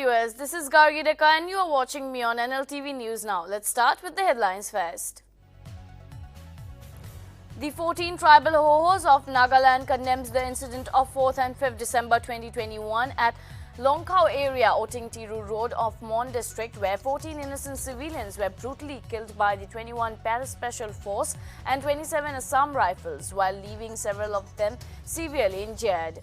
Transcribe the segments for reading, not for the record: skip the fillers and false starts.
viewers, this is Gargi Deka and you are watching me on Nltv News Now. Let's start with the headlines first. The 14 tribal Hohos of Nagaland condemns the incident of 4th and 5th December 2021 at Longkhao area, Oting Road of Mon district, where 14 innocent civilians were brutally killed by the 21 Para-Special Force and 27 Assam Rifles, while leaving several of them severely injured.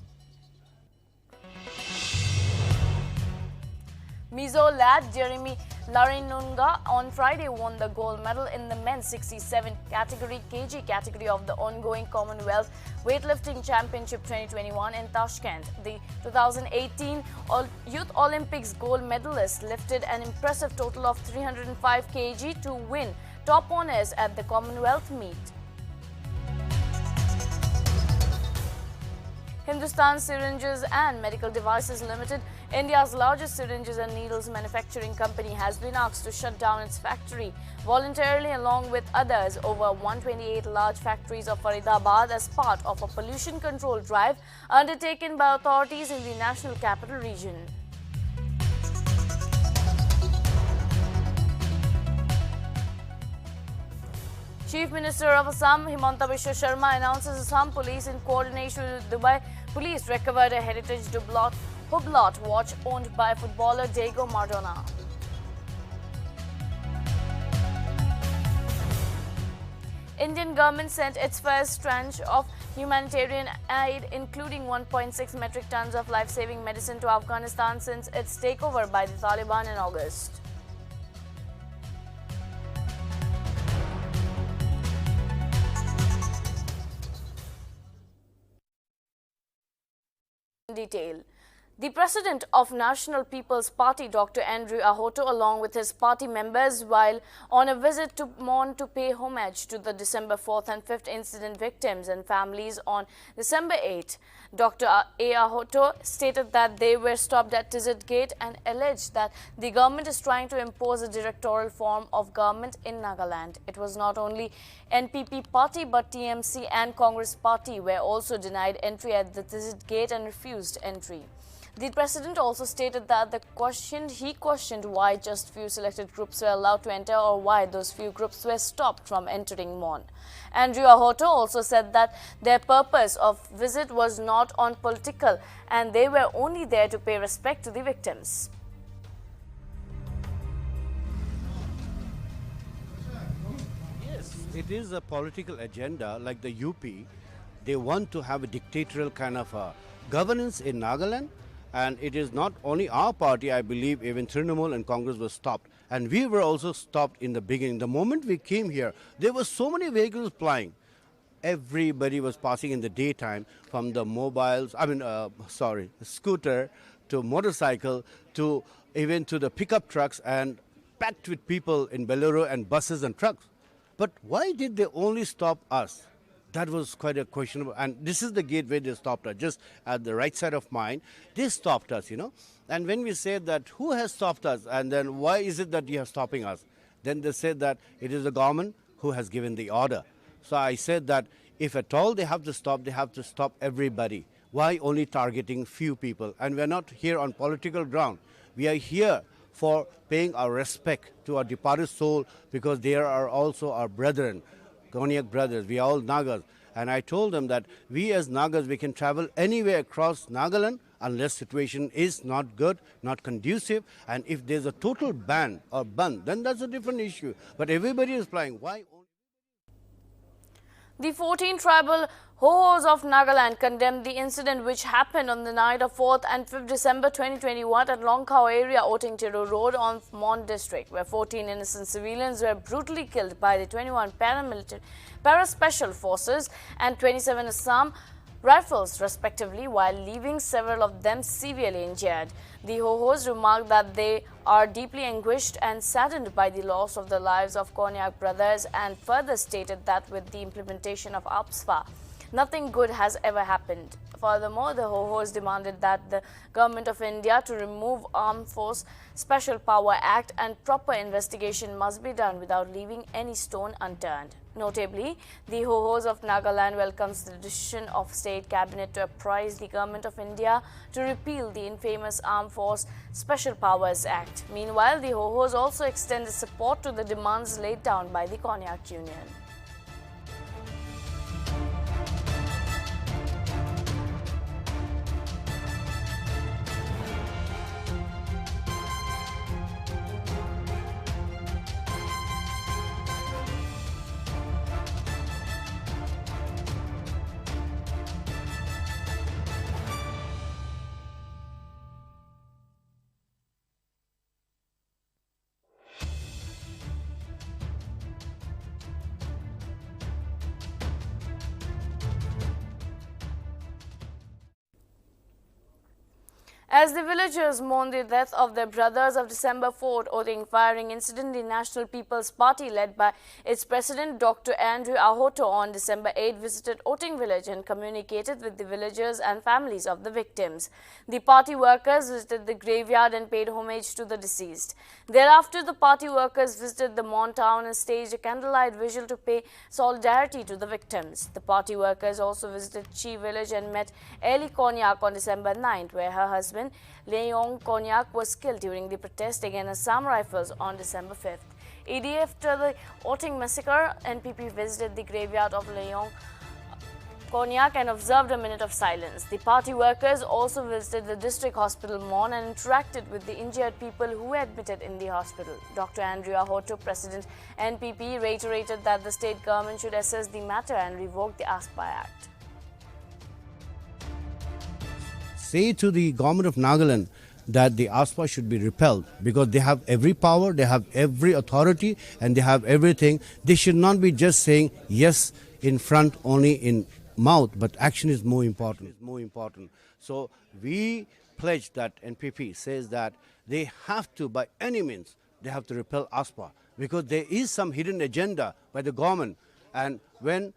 Mizo lad Jeremy Larinunga on Friday won the gold medal in the men's 67 kg category of the ongoing Commonwealth Weightlifting Championship 2021 in Tashkent. The 2018 Youth Olympics gold medalist lifted an impressive total of 305 kg to win top honors at the Commonwealth meet. Hindustan Syringes and Medical Devices Limited, India's largest syringes and needles manufacturing company, has been asked to shut down its factory voluntarily along with others over 128 large factories of Faridabad as part of a pollution control drive undertaken by authorities in the National Capital Region. Chief Minister of Assam, Himanta Biswa Sharma, announces Assam Police in coordination with Dubai Police recovered a heritage Hublot watch owned by footballer Diego Maradona. Indian government sent its first tranche of humanitarian aid, including 1.6 metric tons of life-saving medicine, to Afghanistan since its takeover by the Taliban in August. Detail. The president of National People's Party, Dr. Andrew Ahoto, along with his party members, while on a visit to Mon to pay homage to the December 4th and 5th incident victims and families on December 8th, Dr. A. Ahoto stated that they were stopped at Tizit Gate and alleged that the government is trying to impose a directorial form of government in Nagaland. It was not only NPP party but TMC and Congress party were also denied entry at the Tizit Gate and refused entry. The president also stated that he questioned why just few selected groups were allowed to enter or why those few groups were stopped from entering Mon. Andrew Ahoto also said that their purpose of visit was not on political and they were only there to pay respect to the victims. Yes, it is a political agenda like the UP. They want to have a dictatorial kind of governance in Nagaland. And it is not only our party, I believe even Trinamool and Congress were stopped. And we were also stopped in the beginning. The moment we came here, there were so many vehicles plying. Everybody was passing in the daytime, from the mobiles, scooter to motorcycle to even to the pickup trucks, and packed with people in Bolero and buses and trucks. But why did they only stop us? That was quite a questionable, and this is the gate where they stopped us, just at the right side of mine. They stopped us, And when we said that, who has stopped us, and then why is it that you are stopping us? Then they said that it is the government who has given the order. So I said that if at all they have to stop everybody. Why only targeting few people? And we're not here on political ground. We are here for paying our respect to our departed soul, because they are also our brethren. Konyak brothers, we are all Nagas. And I told them that we as Nagas, we can travel anywhere across Nagaland unless situation is not good, not conducive. And if there's a total ban or ban, then that's a different issue. But everybody is flying. Why? The 14 tribal Hohos of Nagaland condemned the incident which happened on the night of 4th and 5th December 2021 at Longkhao area, Oting Road on Mon district, where 14 innocent civilians were brutally killed by the 21 Para-Special Forces and 27 Assam Rifles respectively, while leaving several of them severely injured. The Hohos remarked that they are deeply anguished and saddened by the loss of the lives of Konyak brothers, and further stated that with the implementation of APSFA, nothing good has ever happened. Furthermore, the Hohos demanded that the Government of India to remove Armed Force Special Power Act and proper investigation must be done without leaving any stone unturned. Notably, the Hohos of Nagaland welcomes the decision of State Cabinet to apprise the Government of India to repeal the infamous Armed Force Special Powers Act. Meanwhile, the Hohos also extended support to the demands laid down by the Konyak Union. As the villagers mourn the death of their brothers of December 4th Oting firing incident, the National People's Party led by its president Dr. Andrew Ahoto on December 8 visited Oting village and communicated with the villagers and families of the victims. The party workers visited the graveyard and paid homage to the deceased. Thereafter, the party workers visited the Mon town and staged a candlelight vigil to pay solidarity to the victims. The party workers also visited Chi village and met Eli Konyak on December 9th, where her husband Leong Konyak was killed during the protest against Assam Rifles on December 5th. A day after the Oting massacre, NPP visited the graveyard of Leong Konyak and observed a minute of silence. The party workers also visited the district hospital Mon and interacted with the injured people who were admitted in the hospital. Dr. Andrew Ahoto, President NPP, reiterated that the state government should assess the matter and revoke the ASPA Act. Say to the government of Nagaland that the ASPA should be repelled because they have every power, they have every authority and they have everything. They should not be just saying yes in front, only in mouth, but action is more important. So we pledge that NPP says that they have to, by any means, they have to repel ASPA because there is some hidden agenda by the government, and when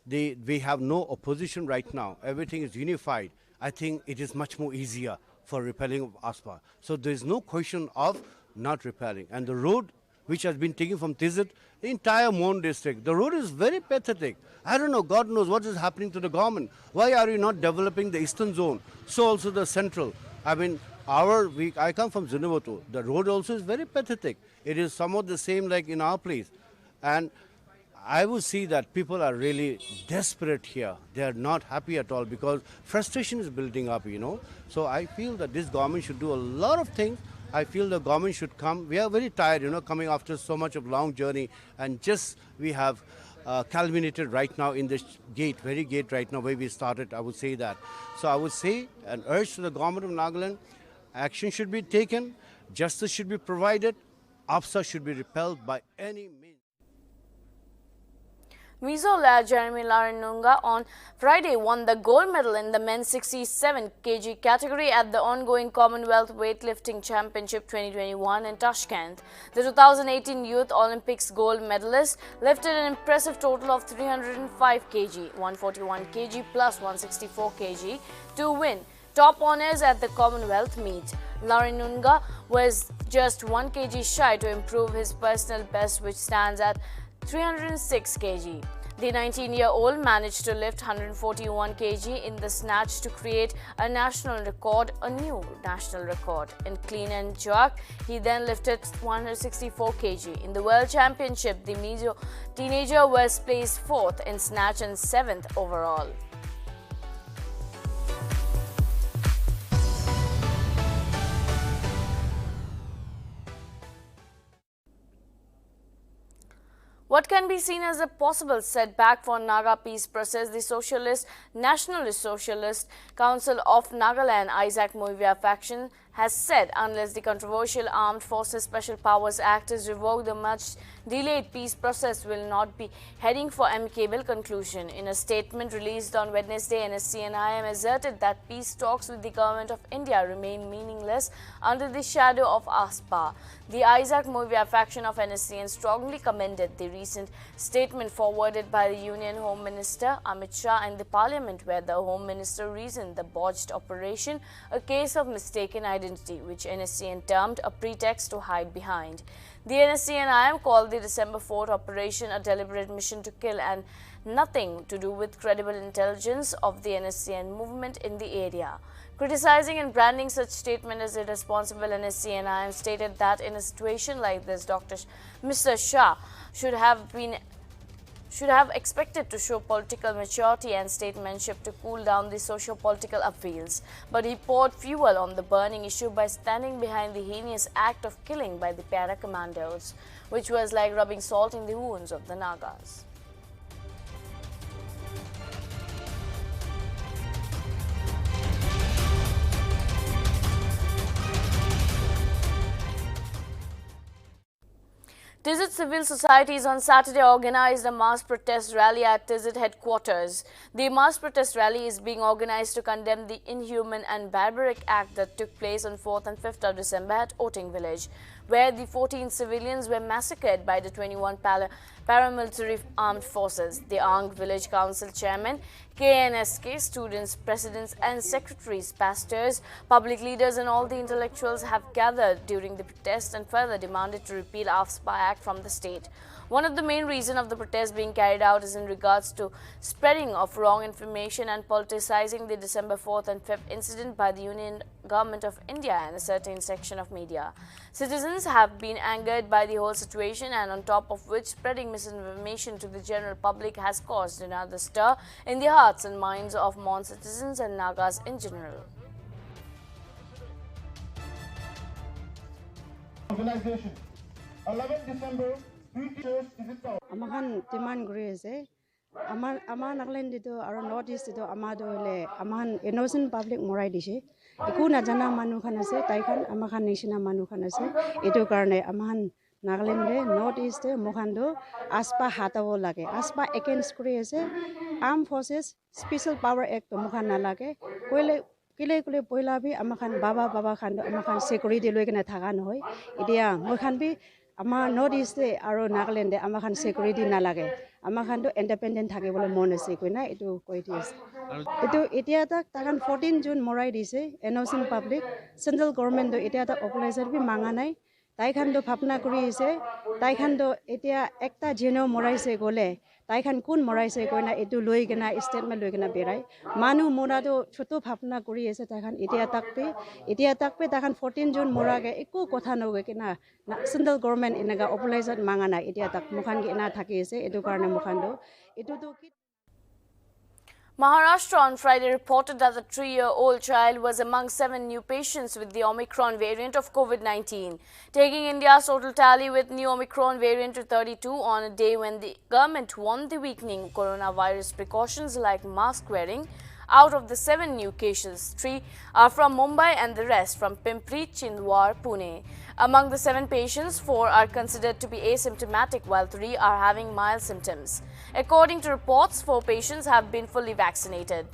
we have no opposition right now, everything is unified. I think it is much more easier for repelling of ASPA. So there is no question of not repelling. And the road which has been taken from Tizit, the entire Mon district, the road is very pathetic. I don't know, God knows what is happening to the government. Why are you not developing the eastern zone? So also the central. I mean, I come from Zunavoto. The road also is very pathetic. It is somewhat the same like in our place. And I would see that people are really desperate here. They are not happy at all because frustration is building up, you know. So I feel that this government should do a lot of things. I feel the government should come. We are very tired, you know, coming after so much of long journey, and just we have culminated right now in this gate, very gate right now where we started, I would say that. So I would say an urge to the government of Nagaland, action should be taken, justice should be provided, APSA should be repelled by any means. Mizo lad Jeremy Larinunga on Friday won the gold medal in the men's 67 kg category at the ongoing Commonwealth Weightlifting Championship 2021 in Tashkent. The 2018 Youth Olympics gold medalist lifted an impressive total of 305 kg, 141 kg plus 164 kg to win top honors at the Commonwealth meet. Larinunga was just 1 kg shy to improve his personal best, which stands at 306 kg. The 19-year-old managed to lift 141 kg in the snatch to create a national record, a new national record. In clean and jerk, he then lifted 164 kg. In the World Championship, the Mizo teenager was placed 4th in snatch and 7th overall. What can be seen as a possible setback for Naga peace process, the Nationalist Socialist Council of Nagaland Isaac Moivia faction has said unless the controversial Armed Forces Special Powers Act is revoked, the much-delayed peace process will not be heading for amicable conclusion. In a statement released on Wednesday, NSCN-IM asserted that peace talks with the government of India remain meaningless under the shadow of ASPA. The Isaac Movia faction of NSCN strongly commended the recent statement forwarded by the Union Home Minister Amit Shah in the Parliament, where the Home Minister reasoned the botched operation a case of mistaken identity, which NSCN termed a pretext to hide behind. The NSCN-IM called the December 4th operation a deliberate mission to kill and nothing to do with credible intelligence of the NSCN movement in the area. Criticizing and branding such statement as irresponsible, NSCN-IM stated that in a situation like this, Mr. Shah should have expected to show political maturity and statesmanship to cool down the socio-political upheavals. But he poured fuel on the burning issue by standing behind the heinous act of killing by the para-commandos, which was like rubbing salt in the wounds of the Nagas. Tizit Civil Societies on Saturday organized a mass protest rally at Tizit headquarters. The mass protest rally is being organized to condemn the inhuman and barbaric act that took place on 4th and 5th of December at Oting village, where the 14 civilians were massacred by the 21 paramilitary armed forces. The Ang Village Council Chairman, KNSK, students, presidents and secretaries, pastors, public leaders and all the intellectuals have gathered during the protest and further demanded to repeal AFSPA Act from the state. One of the main reasons of the protest being carried out is in regards to spreading of wrong information and politicizing the December 4th and 5th incident by the Union Government of India and a certain section of media. Citizens have been angered by the whole situation, and on top of which spreading misinformation to the general public has caused another stir in the hearts and minds of Mon citizens and Nagas in general. Organization 11 December Amahan demand grace Ama Nagaland dito or notice dito Amado le Amahan innocent public morai dishe Iku na jana manu khanase taikan Amahan nation manu khanase itu karne Amahan Nagaland le notice de Mokhando ASPA hatawo lage ASPA against grace Armed Forces Special Power Act Mokhan na lage koile kile poila bi Amahan baba khando Amahan security loi kana thaga noy idia Mokhan bi Ama notice de aro Nagaland de Amahan security na lage Amahan do independent thake bole mon ase koina itu koi diase itu itia tak takan 14 June morai dise innocent public central government do itia tak operator bi manga nai taikhan do bhapna kuri ase taikhan do itia ekta jeno morai se gole taikhan kun morai se koina itu loi gena statement loi gena berai manu mora do choto bhapna kuri ase taikhan itia takpe taikhan 14 June mora ge ekko kotha no ge kena central government inaga operator manga na itia tak mukhan ge na thaki ase itu karone mukhan do itu to Maharashtra on Friday reported that the 3-year-old child was among 7 new patients with the Omicron variant of COVID-19, taking India's total tally with new Omicron variant to 32 on a day when the government warned the weakening coronavirus precautions like mask wearing. Out of the 7 new cases, 3 are from Mumbai and the rest from Pimpri, Chindwar, Pune. Among the 7 patients, 4 are considered to be asymptomatic while 3 are having mild symptoms. According to reports, 4 patients have been fully vaccinated.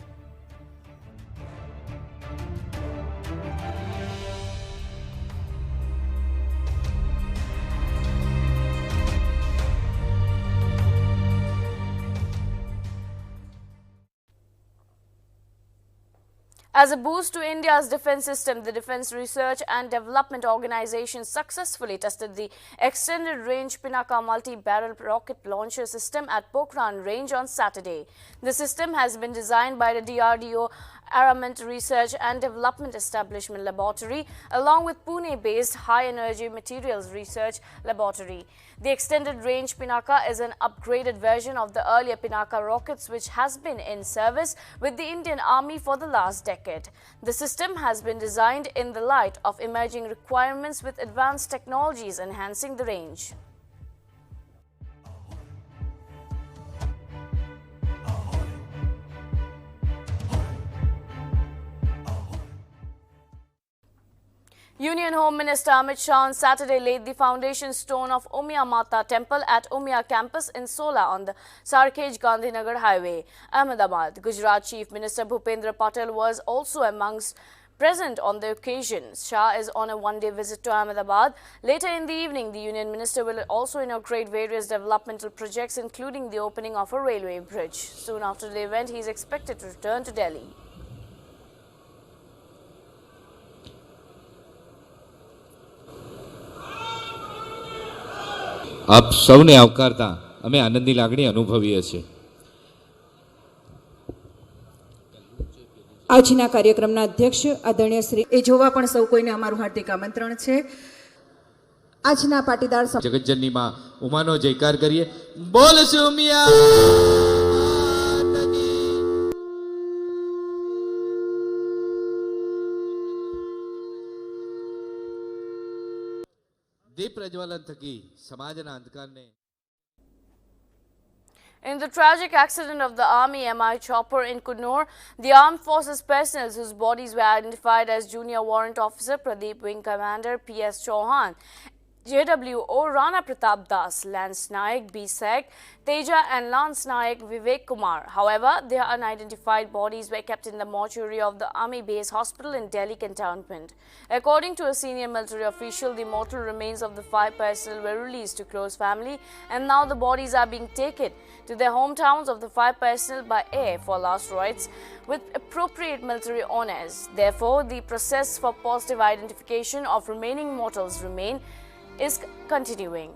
As a boost to India's defense system, the Defense Research and Development Organization successfully tested the Extended Range Pinaka Multi-Barrel Rocket Launcher System at Pokhran Range on Saturday. The system has been designed by the DRDO Armament Research and Development Establishment Laboratory along with Pune-based High Energy Materials Research Laboratory. The Extended Range Pinaka is an upgraded version of the earlier Pinaka rockets which has been in service with the Indian Army for the last decade. The system has been designed in the light of emerging requirements with advanced technologies enhancing the range. Union Home Minister Amit Shah on Saturday laid the foundation stone of Umia Mata Temple at Umia campus in Sola on the Sarkhej Gandhinagar Highway, Ahmedabad. Gujarat Chief Minister Bhupendra Patel was also amongst present on the occasion. Shah is on a one-day visit to Ahmedabad. Later in the evening, the Union Minister will also inaugurate various developmental projects, including the opening of a railway bridge. Soon after the event, he is expected to return to Delhi. આપ સૌને આવકારતા અમે આનંદની લાગણી અનુભવીએ છીએ. આજના કાર્યક્રમના અધ્યક્ષ આદરણીય શ્રી એ જોવા પણ સૌ કોઈને અમારું હાર્દિક આમંત્રણ છે. આજના પાટીદાર જગતજનની માં ઉમાનો જયકાર કરીએ. બોલ સુમિયા. દીપ પ્રજ્વલન થકી સમાજના અંધકારને. In the tragic accident of the Army Mi chopper in Kunnur, the Armed Forces personnel whose bodies were identified as Junior Warrant Officer Pradeep Wing Commander P.S. Chauhan, JWO Rana Pratap Das, Lance Naik B. Sek, Teja and Lance Naik Vivek Kumar. However, their unidentified bodies were kept in the mortuary of the Army Base Hospital in Delhi cantonment. According to a senior military official, the mortal remains of the 5 personnel were released to close family, and now the bodies are being taken to their hometowns of the 5 personnel by air for last rites with appropriate military honors. Therefore, the process for positive identification of remaining mortals is continuing.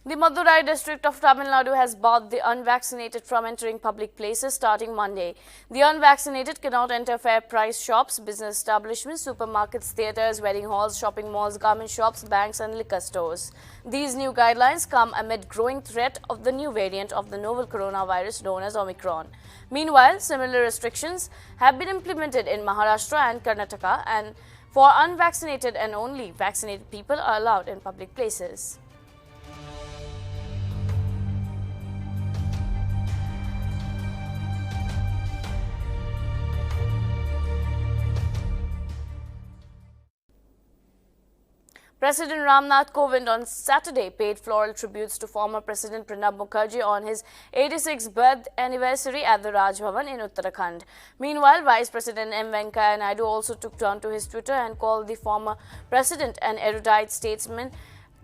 The Madurai district of Tamil Nadu has barred the unvaccinated from entering public places starting Monday. The unvaccinated cannot enter fair price shops, business establishments, supermarkets, theatres, wedding halls, shopping malls, garment shops, banks and liquor stores. These new guidelines come amid growing threat of the new variant of the novel coronavirus known as Omicron. Meanwhile, similar restrictions have been implemented in Maharashtra and Karnataka, and for unvaccinated and only vaccinated people are allowed in public places. President Ramnath Kovind on Saturday paid floral tributes to former President Pranab Mukherjee on his 86th birth anniversary at the Raj Bhavan in Uttarakhand. Meanwhile, Vice President M. Venkaiah Naidu also took turn to his Twitter and called the former president an erudite statesman,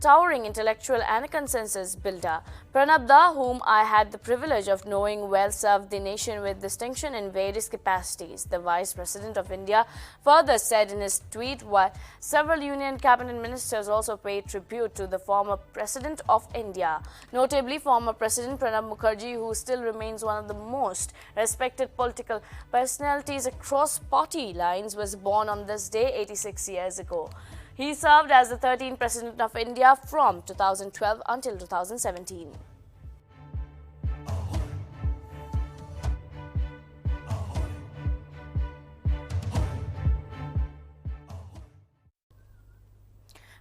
towering intellectual and a consensus builder. Pranab Da, whom I had the privilege of knowing well, served the nation with distinction in various capacities, the Vice President of India further said in his tweet, while several Union Cabinet Ministers also paid tribute to the former President of India. Notably, former President Pranab Mukherjee, who still remains one of the most respected political personalities across party lines, was born on this day 86 years ago. He served as the 13th President of India from 2012 until 2017.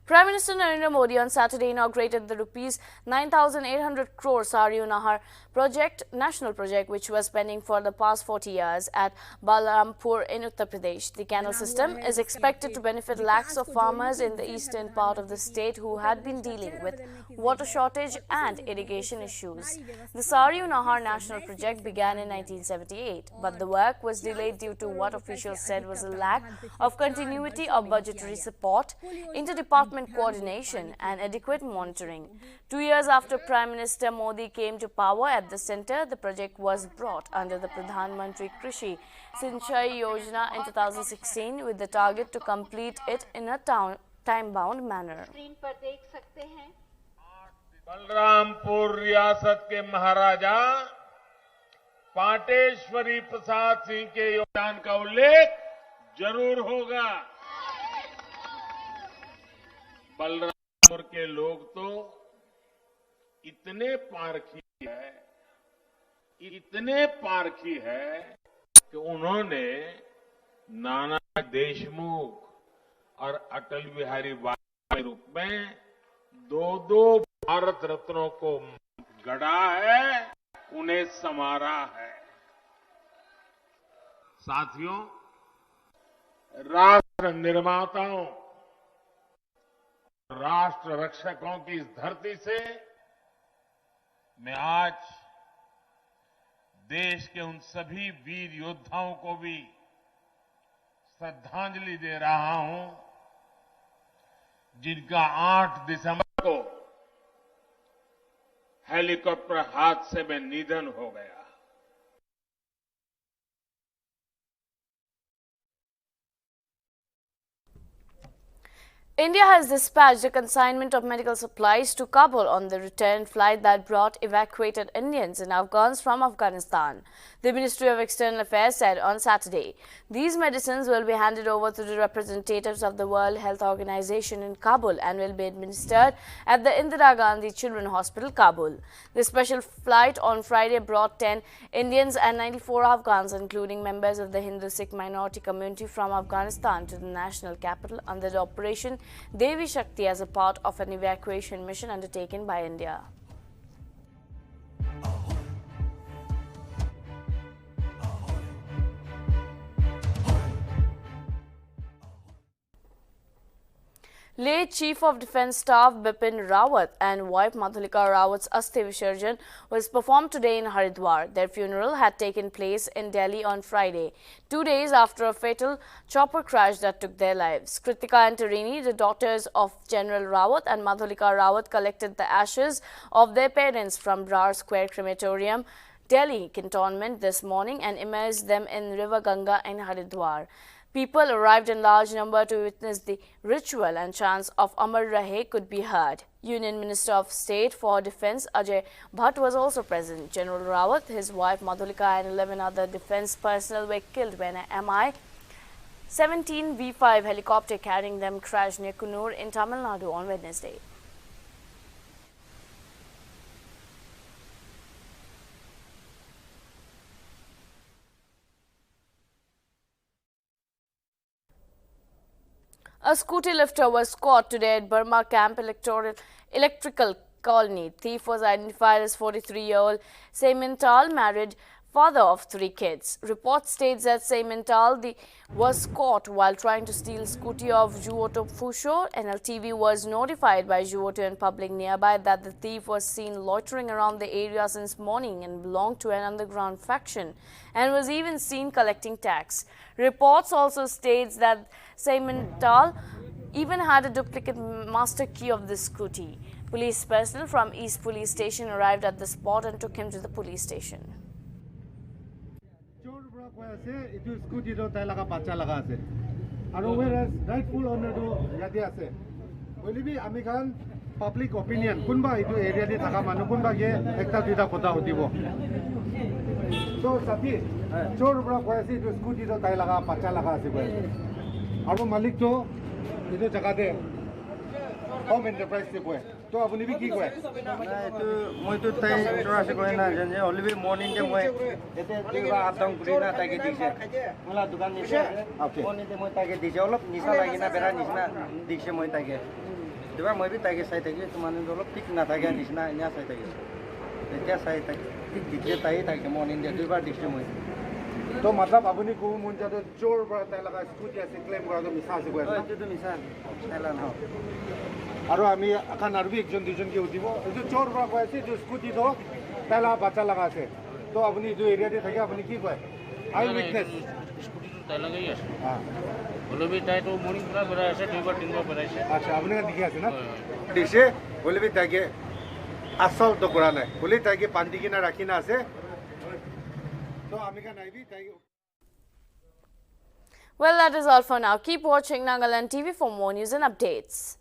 Prime Minister Narendra Modi on Saturday inaugurated the Rs 9,800 crore Saryu Nahar project, national project, which was pending for the past 40 years at Balrampur in Uttar Pradesh. The canal system is expected to benefit lakhs of farmers in the eastern part of the state who had been dealing with water shortage and irrigation issues. The Saryu Nahar national project began in 1978, but the work was delayed due to what officials said was a lack of continuity of budgetary support, interdepartment coordination and adequate monitoring. 2 years after Prime Minister Modi came to power at the centre, the project was brought under the Pradhan Mantri Krishi Sinchai Yojana in 2016 with the target to complete it in a time-bound manner. Balrampur रियासत के महाराजा पाटेश्वरी प्रसाद सिंह के योगदान का उल्लेख जरूर होगा। बलरामपुर के लोग तो इतने पारखी है कि उन्होंने नाना देशमुख और अटल बिहारी वाजपेयी के रूप में दो भारत रत्नों को गढ़ा है, उन्हें संवारा है। साथियों, राष्ट्र निर्माताओं, राष्ट्र रक्षकों की इस धरती से मैं आज देश के उन सभी वीर योद्धाओं को भी श्रद्धांजलि दे रहा हूं, जिनका 8 दिसंबर को हेलीकॉप्टर हादसे में निधन हो गया। India has dispatched a consignment of medical supplies to Kabul on the return flight that brought evacuated Indians and Afghans from Afghanistan. The Ministry of External Affairs said on Saturday. These medicines will be handed over to the representatives of the World Health Organization in Kabul and will be administered at the Indira Gandhi Children's Hospital, Kabul. The special flight on Friday brought 10 Indians and 94 Afghans, including members of the Hindu-Sikh minority community from Afghanistan, to the national capital under the Operation Devi Shakti as a part of an evacuation mission undertaken by India. Late Chief of Defence Staff Bipin Rawat and wife Madhulika Rawat's Asthi Visarjan was performed today in Haridwar. Their funeral had taken place in Delhi on Friday, 2 days after a fatal chopper crash that took their lives. Kritika and Tarini, the daughters of General Rawat, and Madhulika Rawat collected the ashes of their parents from Brar Square Crematorium, Delhi cantonment this morning and immersed them in River Ganga in Haridwar. People arrived in large number to witness the ritual and chants of Amar Rahe could be heard. Union Minister of State for Defence Ajay Bhatt was also present. General Rawat, his wife Madhulika and 11 other defence personnel were killed when a Mi-17 V5 helicopter carrying them crashed near Kannur in Tamil Nadu on Wednesday. A scooty lifter was caught today at Burma Camp Electrical Colony. Thief was identified as 43-year-old Seimintal, married, father of 3 kids. Report states that Seimintal was caught while trying to steal scooty of Juoto Fusho. Nltv was notified by Juoto and public nearby that the thief was seen loitering around the area since morning and belonged to an underground faction and was even seen collecting tax. Reports also states that Seimintal even had a duplicate master key of the scooty. Police personnel from East Police Station arrived at the spot and took him to the police station. Itu scooty do tai laga bacha laga ase aro whereas rightful owner do yati ase boli bi ami khan public opinion kunba itu area de thaka manu kunba ge ekta duita kotha hotibo so sati chor bra koi ase itu scooty do tai laga bacha laga ase koi aro malik to itu jaga de home enterprise se koi to apuni bi ki koi na itu moi to tai chora se koi na je only morning de moi ete tiba atang puri na ta ke dise mala dukan ni se morning de moi ta ke dise olop nisa lagi na bera nisna dikse moi ta ke tiba moi bi ta ke sai ta ke tumane olop tik na ta ke nisna nya sai ta ke ete sai ta tik dikse tai ta ke morning de tiba dikse moi to matlab apuni ko mun ja to chor ba ta laga scooty ase claim kora to misa ase koi to to misa sala na aro ami akan arbi ekjon dujon ke udibo etu chor bra koi ase jo scooty do tala bacha laga ase to apuni jo area de thake apuni ki koi I witness scooty to tala gai ase ha bole bi tai to morning pura bera ase duibar tinbar bera ase acha apni ka dikhi ase na dise bole bi tage asal to kora nai bole tage pandi kina rakhina ase to ami ka nai bi tage. Well, that is all for now. Keep watching Nagaland TV for more news and updates.